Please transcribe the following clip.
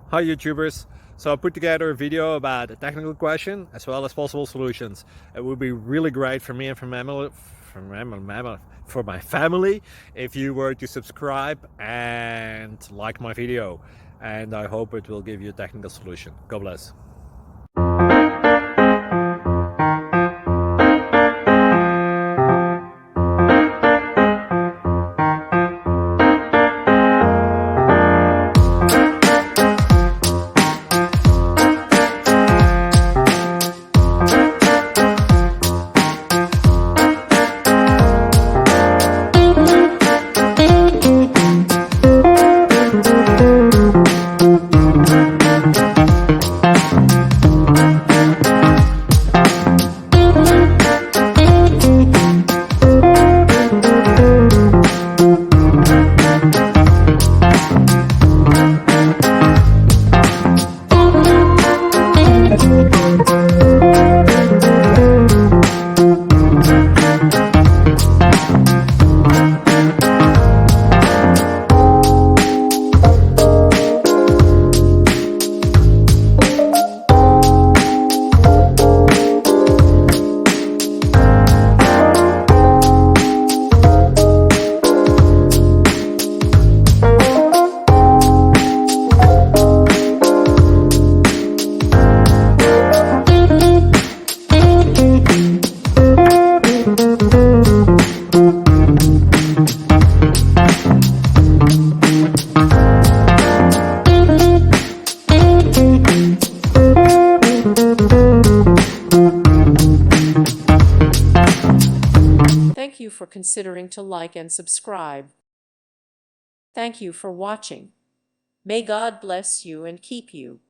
Hi YouTubers. So I put together a video about a technical question as well as possible solutions. It would be really great for me and for my family if you were to subscribe and like my video. And I hope it will give you a technical solution. God bless. Thank you for considering to like and subscribe. Thank you for watching. May God bless you and keep you.